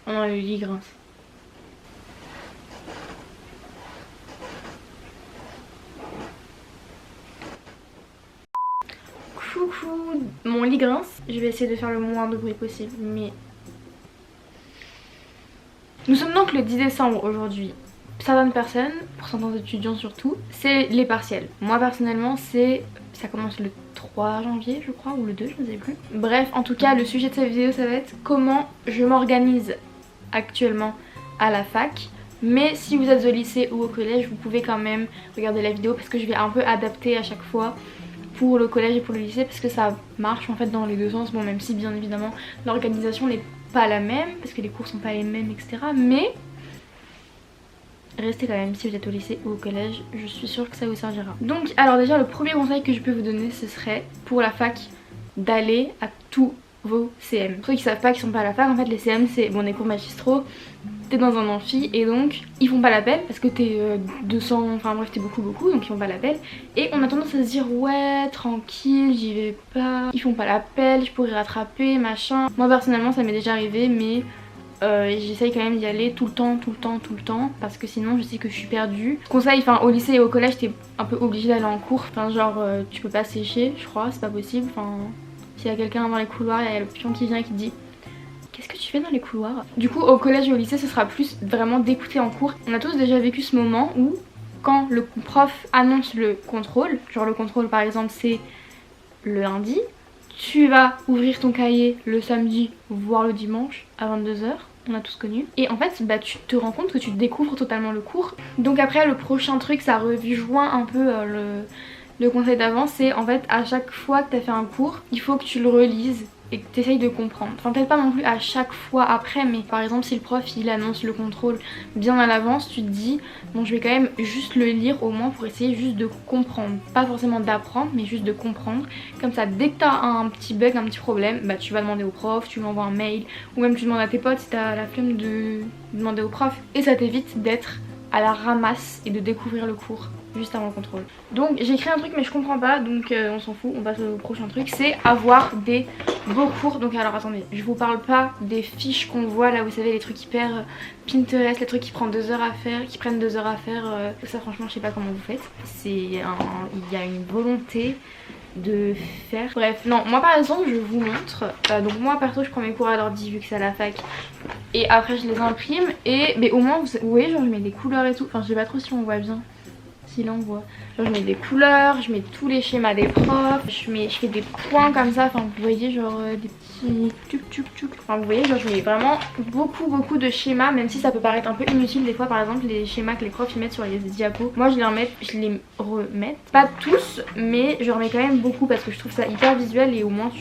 Oh non, le lit grince. Coucou, mon lit grince. Je vais essayer de faire le moins de bruit possible, mais... Nous sommes donc le 10 décembre aujourd'hui. Certaines personnes, pour certains étudiants surtout, c'est les partiels. Moi personnellement, ça commence le 3 janvier je crois, ou le 2, je ne sais plus. Bref, en tout cas, le sujet de cette vidéo, ça va être comment je m'organise actuellement à la fac. Mais si vous êtes au lycée ou au collège, vous pouvez quand même regarder la vidéo parce que je vais un peu adapter à chaque fois pour le collège et pour le lycée parce que ça marche en fait dans les deux sens. Bon, même si bien évidemment l'organisation n'est pas la même parce que les cours sont pas les mêmes, etc. Mais restez quand même si vous êtes au lycée ou au collège, je suis sûre que ça vous servira. Donc alors déjà le premier conseil que je peux vous donner, ce serait pour la fac d'aller à tous vos CM. Pour ceux qui savent pas qu'ils sont pas à la fac, en fait les CM c'est bon, des cours magistraux, t'es dans un amphi et donc ils font pas l'appel parce que t'es 200, enfin bref t'es beaucoup donc ils font pas l'appel. Et on a tendance à se dire ouais tranquille j'y vais pas, ils font pas l'appel, je pourrais rattraper machin. Moi personnellement ça m'est déjà arrivé mais j'essaye quand même d'y aller tout le temps parce que sinon je sais que je suis perdue. Conseil, enfin au lycée et au collège t'es un peu obligé d'aller en cours, enfin genre tu peux pas sécher je crois, c'est pas possible, enfin s'il y a quelqu'un dans les couloirs, il y a le pion qui vient et qui te dit qu'est-ce que tu fais dans les couloirs. Du coup au collège et au lycée ce sera plus vraiment d'écouter en cours. On a tous déjà vécu ce moment où quand le prof annonce le contrôle, genre le contrôle par exemple c'est le lundi, tu vas ouvrir ton cahier le samedi voire le dimanche à 22 h. On a tous connu. Et en fait, bah, tu te rends compte que tu découvres totalement le cours. Donc après, le prochain truc, ça rejoint un peu le conseil d'avant. C'est en fait, à chaque fois que tu as fait un cours, il faut que tu le relises et que tu essayes de comprendre. Enfin, peut-être pas non plus à chaque fois après, mais par exemple, si le prof, il annonce le contrôle bien à l'avance, tu te dis, bon, je vais quand même juste le lire au moins pour essayer juste de comprendre. Pas forcément d'apprendre, mais juste de comprendre. Comme ça, dès que tu as un petit bug, un petit problème, bah tu vas demander au prof, tu lui envoies un mail, ou même tu demandes à tes potes si tu as la flemme de demander au prof. Et ça t'évite d'être à la ramasse et de découvrir le cours juste avant le contrôle. Donc j'ai écrit un truc mais je comprends pas, donc on s'en fout, on passe au prochain truc, c'est avoir des beaux cours. Donc alors attendez, je vous parle pas des fiches qu'on voit là, vous savez les trucs hyper Pinterest, les trucs qui prennent 2 heures à faire, qui prennent 2 heures à faire, ça franchement je sais pas comment vous faites. Il y a une volonté de faire. Bref, non, moi par exemple je vous montre, donc moi perso je prends mes cours à l'ordi vu que c'est à la fac et après je les imprime et mais au moins vous voyez genre je mets des couleurs et tout, enfin je sais pas trop si on voit bien. Si là on voit, genre je mets des couleurs, je mets tous les schémas des profs, je fais des points comme ça, enfin vous voyez genre des petits tuc, enfin vous voyez genre je mets vraiment beaucoup de schémas, même si ça peut paraître un peu inutile des fois. Par exemple les schémas que les profs ils mettent sur les diapos, moi je les remets, pas tous mais je remets quand même beaucoup parce que je trouve ça hyper visuel et au moins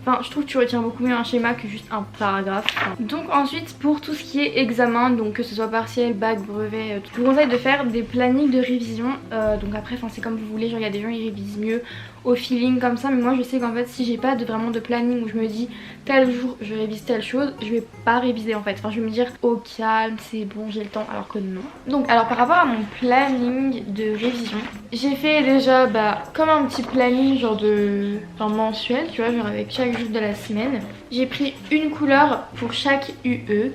enfin, je trouve que tu retiens beaucoup mieux un schéma que juste un paragraphe. Donc ensuite pour tout ce qui est examen, donc que ce soit partiel, bac, brevet, je vous conseille de faire des plannings de révision. Donc après c'est comme vous voulez, genre il y a des gens qui révisent mieux au feeling comme ça, mais moi je sais qu'en fait si j'ai pas vraiment de planning où je me dis tel jour je révise telle chose, je vais pas réviser en fait. Enfin je vais me dire au calme, c'est bon j'ai le temps, alors que non. Donc alors par rapport à mon planning de révision, j'ai fait déjà comme un petit planning genre mensuel, tu vois, genre avec chaque jour de la semaine. J'ai pris une couleur pour chaque UE,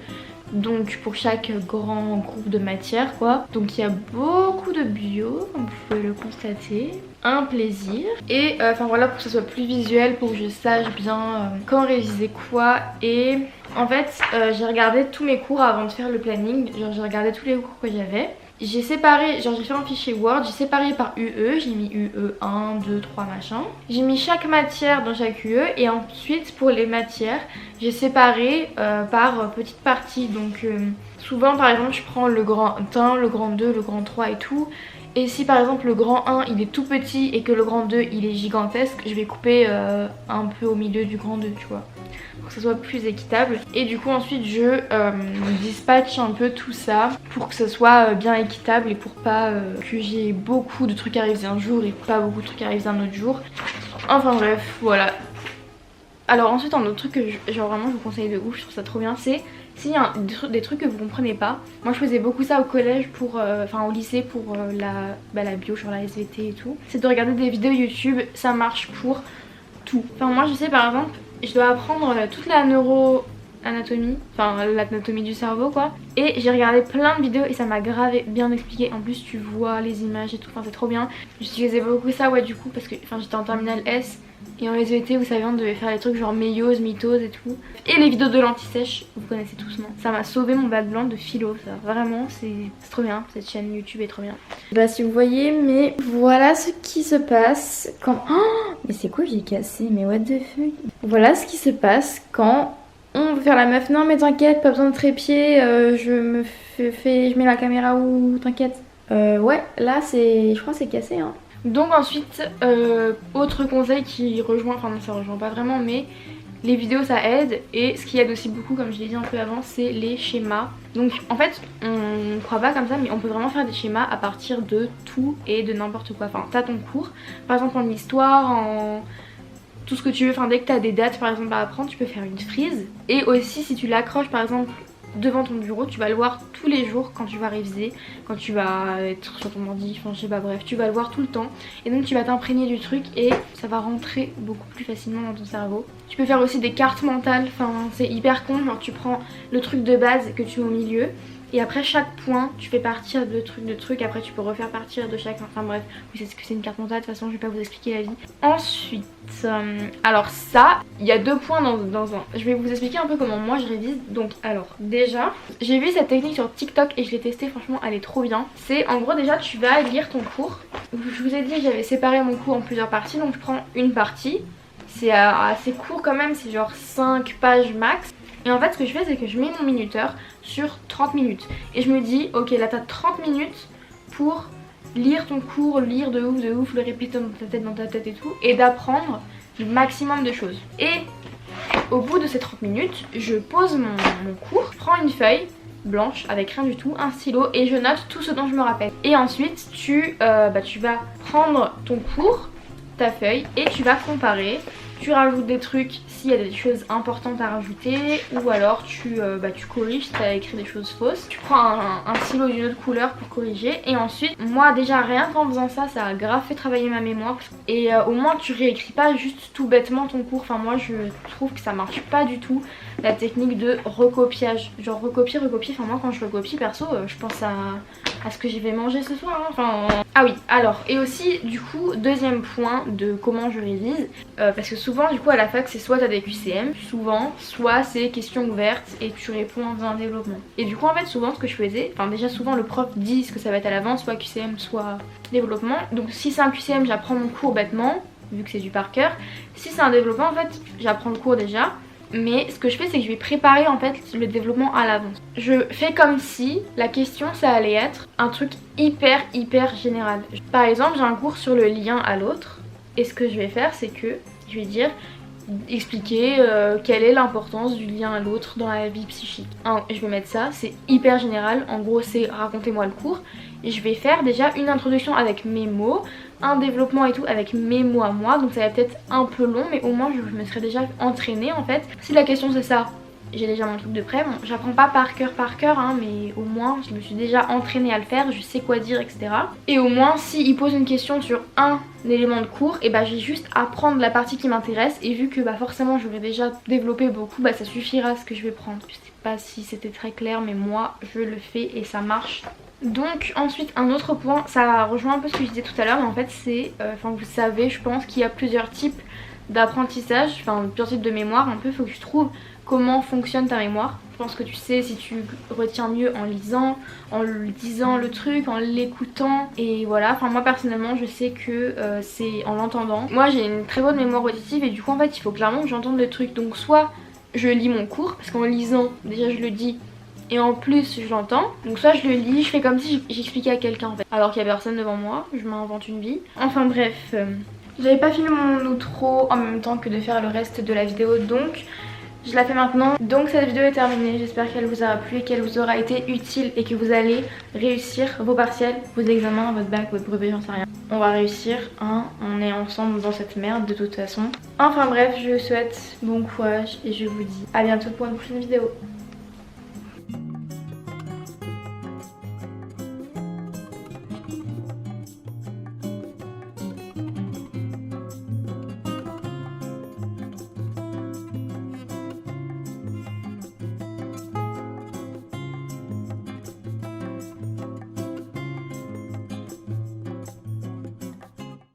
donc pour chaque grand groupe de matières quoi. Donc il y a beaucoup de bio comme vous pouvez le constater, un plaisir et enfin voilà, pour que ce soit plus visuel, pour que je sache bien quand réviser quoi. Et en fait j'ai regardé tous mes cours avant de faire le planning, genre j'ai regardé tous les cours que j'avais. J'ai séparé, genre j'ai fait un fichier Word, j'ai séparé par UE, j'ai mis UE 1, 2, 3 machin. J'ai mis chaque matière dans chaque UE et ensuite pour les matières, j'ai séparé par petites parties. Donc souvent par exemple je prends le grand 1, le grand 2, le grand 3 et tout. Et si par exemple le grand 1 il est tout petit et que le grand 2 il est gigantesque, je vais couper un peu au milieu du grand 2 tu vois, pour que ce soit plus équitable. Et du coup ensuite je dispatche un peu tout ça pour que ce soit bien équitable et pour pas que j'ai beaucoup de trucs à réviser un jour et pas beaucoup de trucs à réviser un autre jour. Enfin bref, voilà. Alors ensuite un autre truc que genre vraiment je vous conseille de ouf, je trouve ça trop bien, c'est s'il y a des trucs que vous comprenez pas. Moi je faisais beaucoup ça au collège pour, enfin au lycée pour la bio, genre la SVT et tout. C'est de regarder des vidéos YouTube, ça marche pour tout. Enfin moi je sais par exemple, je dois apprendre toute la neuro anatomie, enfin l'anatomie du cerveau quoi. Et j'ai regardé plein de vidéos et ça m'a grave bien expliqué. En plus tu vois les images et tout, enfin c'est trop bien. J'utilisais beaucoup ça ouais du coup parce que j'étais en terminale S. Et en SVT, vous savez, on devait faire les trucs genre méiose, mitose et tout. Et les vidéos de l'anti-sèche, vous connaissez tous, non? Ça m'a sauvé mon bac blanc de philo, ça. Vraiment, c'est trop bien. Cette chaîne YouTube est trop bien. Bah, si vous voyez, mais voilà ce qui se passe quand... Oh, mais c'est quoi, j'ai cassé? Mais what the fuck? Voilà ce qui se passe quand on veut faire la meuf. Non, mais t'inquiète, pas besoin de trépied. Je mets la caméra où? T'inquiète. Ouais, là, je crois que c'est cassé, hein. Donc ensuite, autre conseil qui rejoint, enfin non ça rejoint pas vraiment mais les vidéos ça aide et ce qui aide aussi beaucoup comme je l'ai dit un peu avant c'est les schémas. Donc en fait on croit pas comme ça mais on peut vraiment faire des schémas à partir de tout et de n'importe quoi. Enfin t'as ton cours, par exemple en histoire, en tout ce que tu veux, enfin dès que t'as des dates par exemple à apprendre tu peux faire une frise. Et aussi si tu l'accroches par exemple devant ton bureau, tu vas le voir tous les jours quand tu vas réviser, quand tu vas être sur ton ordi, enfin je sais pas, bref, tu vas le voir tout le temps et donc tu vas t'imprégner du truc et ça va rentrer beaucoup plus facilement dans ton cerveau. Tu peux faire aussi des cartes mentales, enfin c'est hyper con, genre tu prends le truc de base que tu mets au milieu et après chaque point tu fais partir de trucs, après tu peux refaire partir de chaque, enfin bref, vous savez ce que c'est une carte mentale, de toute façon je vais pas vous expliquer la vie. Ensuite, alors ça, il y a deux points dans un, je vais vous expliquer un peu comment moi je révise. Donc alors déjà, j'ai vu cette technique sur TikTok et je l'ai testée, franchement elle est trop bien. C'est en gros déjà tu vas lire ton cours, je vous ai dit j'avais séparé mon cours en plusieurs parties, donc je prends une partie, c'est assez court quand même, c'est genre 5 pages max. Et en fait ce que je fais c'est que je mets mon minuteur sur 30 minutes. Et je me dis ok là t'as 30 minutes pour lire ton cours, lire de ouf, le répéter dans ta tête et tout. Et d'apprendre le maximum de choses. Et au bout de ces 30 minutes, je pose mon cours, je prends une feuille blanche avec rien du tout, un stylo et je note tout ce dont je me rappelle. Et ensuite tu vas prendre ton cours, ta feuille et tu vas comparer. Tu rajoutes des trucs s'il y a des choses importantes à rajouter ou alors tu corriges si tu as écrit des choses fausses. Tu prends un stylo d'une autre couleur pour corriger et ensuite moi déjà rien qu'en faisant ça, ça a grave fait travailler ma mémoire et au moins tu réécris pas juste tout bêtement ton cours. Enfin moi je trouve que ça marche pas du tout la technique de recopiage, genre recopier, enfin moi quand je recopie perso je pense à ce que je vais manger ce soir hein. Enfin ah oui alors et aussi du coup deuxième point de comment je révise parce que souvent du coup à la fac c'est soit t'as des QCM souvent, soit c'est questions ouvertes et tu réponds en faisant un développement. Et du coup en fait souvent ce que je faisais, enfin déjà souvent le prof dit ce que ça va être à l'avance, soit QCM soit développement. Donc si c'est un QCM j'apprends mon cours bêtement vu que c'est du par cœur. Si c'est un développement en fait j'apprends le cours déjà. Mais ce que je fais c'est que je vais préparer en fait le développement à l'avance. Je fais comme si la question ça allait être un truc hyper général. Par exemple j'ai un cours sur le lien à l'autre et ce que je vais faire c'est que je vais dire expliquer quelle est l'importance du lien à l'autre dans la vie psychique. Je vais mettre ça, c'est hyper général, en gros c'est racontez-moi le cours. Et je vais faire déjà une introduction avec mes mots, un développement et tout avec mes mots à moi, donc ça va peut-être un peu long mais au moins je me serais déjà entraînée en fait. Si la question c'est ça, j'ai déjà mon truc de prêt, bon j'apprends pas par cœur hein, mais au moins je me suis déjà entraînée à le faire, je sais quoi dire etc. Et au moins s'il pose une question sur un élément de cours, et bah je vais juste apprendre la partie qui m'intéresse et vu que bah forcément j'aurais déjà développé beaucoup, bah ça suffira ce que je vais prendre. Je sais pas si c'était très clair mais moi je le fais et ça marche. Donc ensuite un autre point, ça rejoint un peu ce que je disais tout à l'heure mais en fait c'est, vous savez je pense qu'il y a plusieurs types d'apprentissage, enfin plusieurs types de mémoire un peu, il faut que tu trouves comment fonctionne ta mémoire. Je pense que tu sais si tu retiens mieux en lisant, en disant le truc, en l'écoutant et voilà. Enfin moi personnellement je sais que c'est en l'entendant. Moi j'ai une très bonne mémoire auditive et du coup en fait il faut clairement que j'entende le truc. Donc soit je lis mon cours parce qu'en lisant déjà je le dis et en plus je l'entends, donc soit je le lis, je fais comme si j'expliquais à quelqu'un en fait alors qu'il y a personne devant moi, je m'invente une vie. Enfin bref, j'avais pas filmé mon outro en même temps que de faire le reste de la vidéo donc je la fais maintenant. Donc cette vidéo est terminée, j'espère qu'elle vous aura plu et qu'elle vous aura été utile et que vous allez réussir vos partiels, vos examens, votre bac, votre brevet, j'en sais rien. On va réussir, hein, on est ensemble dans cette merde de toute façon. Enfin bref, je vous souhaite bon courage et je vous dis à bientôt pour une prochaine vidéo.